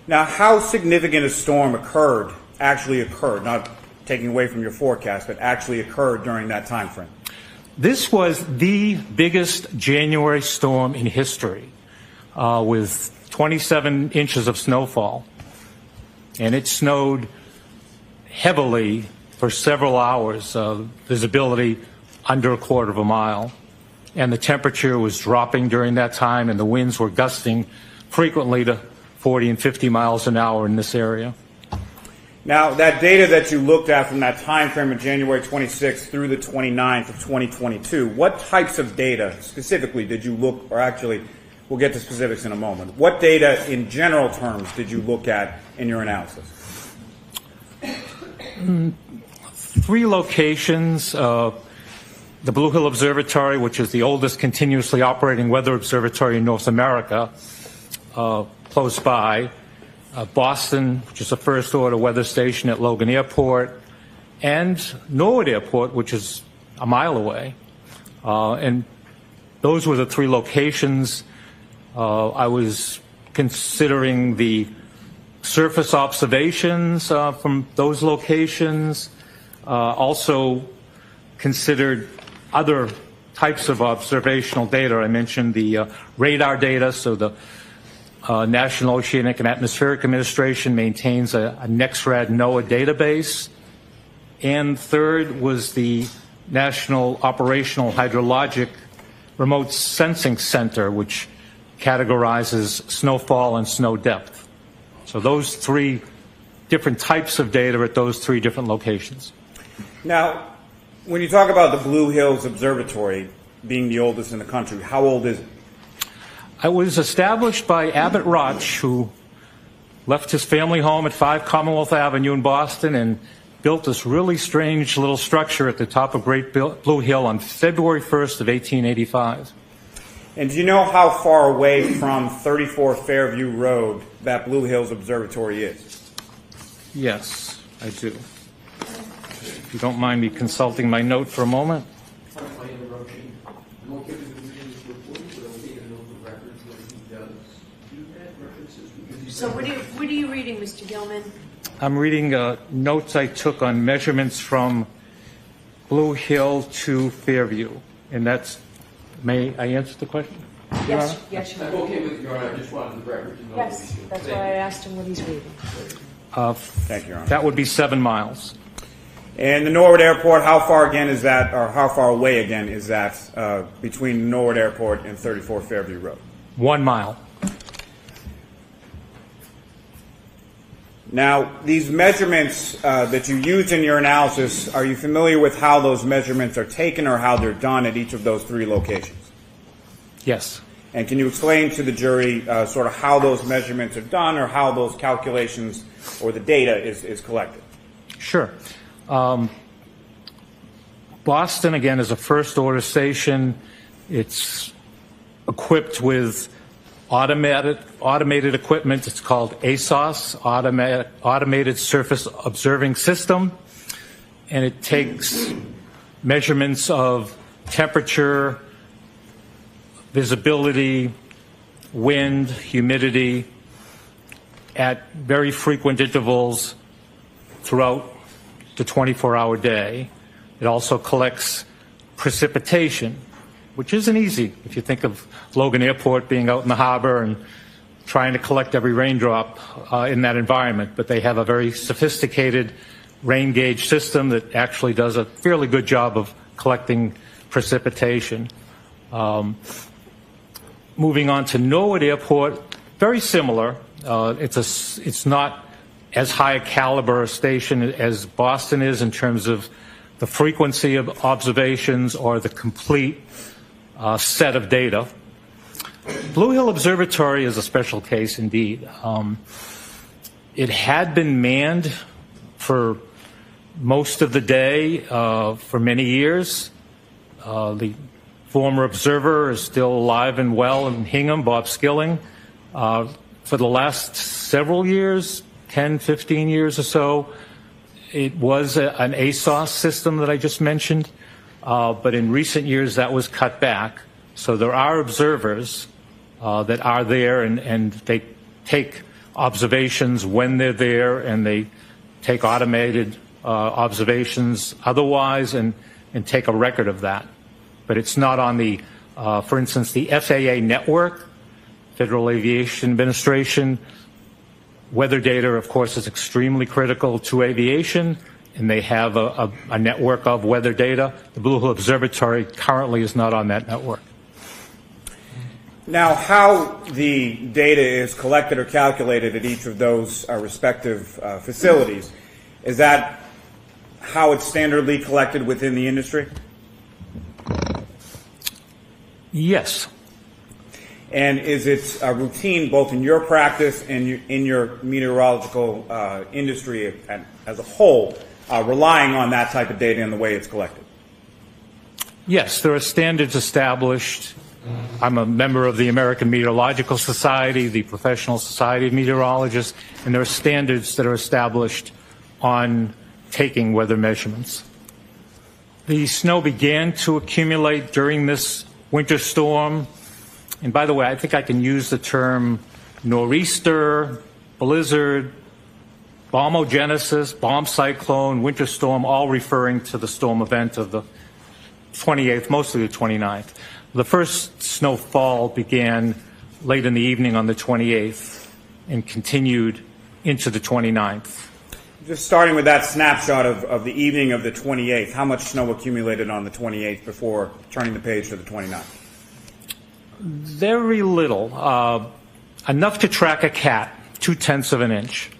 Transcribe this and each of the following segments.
Now, how significant a storm actually occurred, not taking away from your forecast, but actually occurred during that time frame? This was the biggest January storm in history, with 27 inches of snowfall. And it snowed heavily for several hours, visibility under a quarter of a mile. And the temperature was dropping during that time, and the winds were gusting frequently to 40 and 50 miles an hour in this area. Now, that data that you looked at from that time frame of January 26th through the 29th of 2022, what types of data specifically did you look, or actually, we'll get to specifics in a moment. What data in general terms did you look at in your analysis? 3 locations. The Blue Hill Observatory, which is the oldest continuously operating weather observatory in North America, close by. Boston, which is a first-order weather station at Logan Airport, and Norwood Airport, which is a mile away. And those were the 3 locations. I was considering the surface observations from those locations, also considered other types of observational data. I mentioned the radar data, so the National Oceanic and Atmospheric Administration maintains a NEXRAD NOAA database. And third was the National Operational Hydrologic Remote Sensing Center, which categorizes snowfall and snow depth. So those 3 different types of data at those 3 different locations. Now, when you talk about the Blue Hills Observatory being the oldest in the country, how old is it? It was established by Abbott Roch, who left his family home at 5 Commonwealth Avenue in Boston and built this really strange little structure at the top of Great Blue Hill on February 1st of 1885. And do you know how far away from 34 Fairview Road that Blue Hills Observatory is? Yes, I do. If you don't mind me consulting my note for a moment. So what are you reading, Mr. Gilman? I'm reading notes I took on measurements from Blue Hill to Fairview. And that's, may I answer the question? Yes, yes, you I'm okay with Your Honor. I just wanted the record to know. Yes, that's why I asked him what he's reading. Thank you, Your Honor. That would be 7 miles. And the Norwood Airport, how far again is that, or how far away again is that between Norwood Airport and 34 Fairview Road? 1 mile. Now, these measurements that you used in your analysis, are you familiar with how those measurements are taken or how they're done at each of those 3 locations? Yes. And can you explain to the jury sort of how those measurements are done or how those calculations or the data is collected? Sure. Boston, again, is a first-order station. It's equipped with automated equipment. It's called ASOS, Automated Surface Observing System, and it takes measurements of temperature, visibility, wind, humidity at very frequent intervals throughout the 24-hour day. It also collects precipitation, which isn't easy if you think of Logan Airport being out in the harbor and trying to collect every raindrop in that environment. But they have a very sophisticated rain gauge system that actually does a fairly good job of collecting precipitation. Moving on to Norwood Airport, very similar. It's not as high a caliber a station as Boston is in terms of the frequency of observations or the complete set of data. Blue Hill Observatory is a special case indeed. It had been manned for most of the day for many years. The former observer is still alive and well in Hingham, Bob Skilling. For the last several years, 10, 15 years or so, it was an ASOS system that I just mentioned, but in recent years that was cut back. So there are observers that are there, and they take observations when they're there, and they take automated observations otherwise and take a record of that. But it's not on the, for instance, the FAA network, Federal Aviation Administration. Weather data, of course, is extremely critical to aviation, and they have a network of weather data. The Blue Hill Observatory currently is not on that network. Now, how the data is collected or calculated at each of those respective facilities, is that how it's standardly collected within the industry? Yes. And is it routine both in your practice and in your meteorological industry as a whole, relying on that type of data and the way it's collected? Yes, there are standards established. I'm a member of the American Meteorological Society, the Professional Society of Meteorologists, and there are standards that are established on taking weather measurements. The snow began to accumulate during this winter storm. And by the way, I think I can use the term nor'easter, blizzard, bombogenesis, bomb cyclone, winter storm, all referring to the storm event of the 28th, mostly the 29th. The first snowfall began late in the evening on the 28th and continued into the 29th. Just starting with that snapshot of the evening of the 28th, how much snow accumulated on the 28th before turning the page to the 29th? Very little. Enough to track a cat, 0.2 of an inch.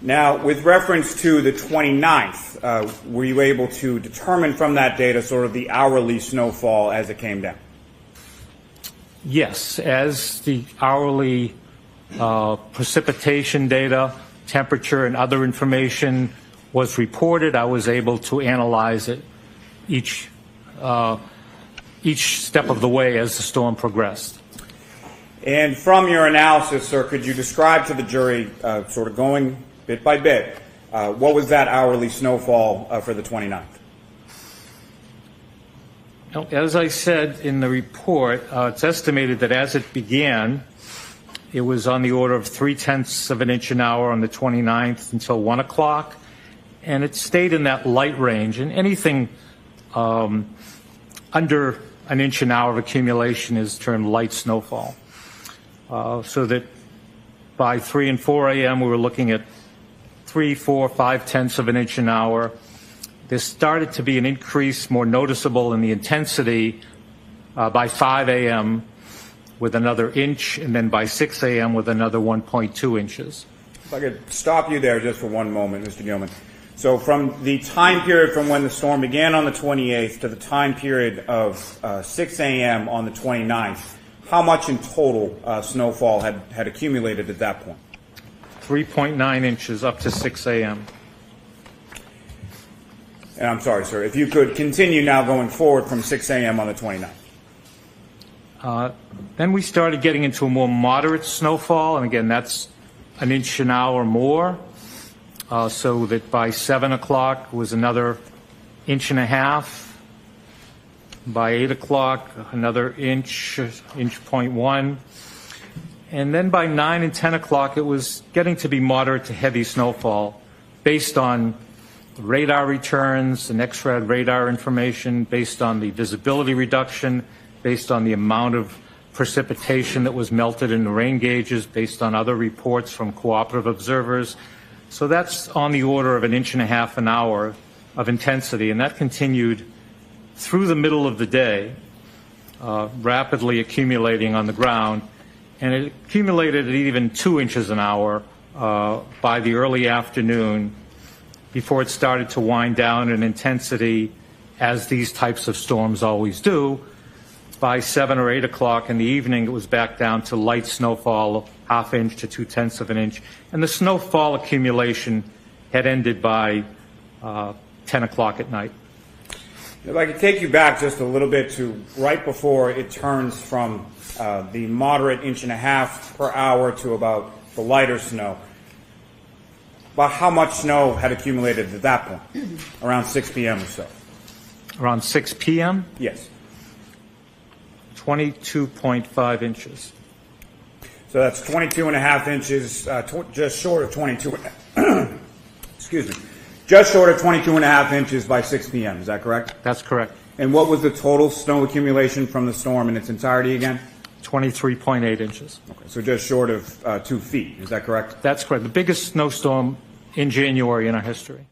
Now, with reference to the 29th, were you able to determine from that data sort of the hourly snowfall as it came down? Yes, as the hourly precipitation data, temperature, and other information was reported, I was able to analyze it each step of the way as the storm progressed. And from your analysis, sir, could you describe to the jury, sort of going bit by bit, what was that hourly snowfall for the 29th? As I said in the report, it's estimated that as it began, it was on the order of 0.3 of an inch an hour on the 29th until 1 o'clock, and it stayed in that light range. And anything under an inch an hour of accumulation is termed light snowfall. So that by 3 and 4 a.m. we were looking at 3, 4, 5/10 of an inch an hour. There started to be an increase more noticeable in the intensity by 5 a.m. with another inch, and then by 6 a.m. with another 1.2 inches. If I could stop you there just for one moment, Mr. Gilman. So from the time period from when the storm began on the 28th to the time period of 6 a.m. on the 29th, how much in total snowfall had accumulated at that point? 3.9 inches up to 6 a.m. And I'm sorry, sir, if you could continue now going forward from 6 a.m. on the 29th. Then we started getting into a more moderate snowfall, and again, that's an inch an hour more, so that by 7 o'clock was another inch and a half. By 8 o'clock, another inch 0.1. And then by 9 and 10 o'clock, it was getting to be moderate to heavy snowfall based on radar returns and X-ray radar information, based on the visibility reduction, based on the amount of precipitation that was melted in the rain gauges, based on other reports from cooperative observers. So that's on the order of an inch and a half an hour of intensity, and that continued through the middle of the day, rapidly accumulating on the ground, and it accumulated at even 2 inches an hour by the early afternoon before it started to wind down in intensity, as these types of storms always do. By 7 or 8 o'clock in the evening, it was back down to light snowfall, ½ inch to 0.2 of an inch, and the snowfall accumulation had ended by 10 o'clock at night. If I could take you back just a little bit to right before it turns from the moderate inch and a half per hour to about the lighter snow. About how much snow had accumulated at that point? Around 6 p.m. or so. Around 6 p.m.? Yes. 22.5 inches. So that's 22 and a half inches, just short of 22, excuse me, just short of 22 and a half inches by 6 p.m. Is that correct? That's correct. And what was the total snow accumulation from the storm in its entirety again? 23.8 inches. Okay, so just short of 2 feet. Is that correct? That's correct. The biggest snowstorm in January in our history.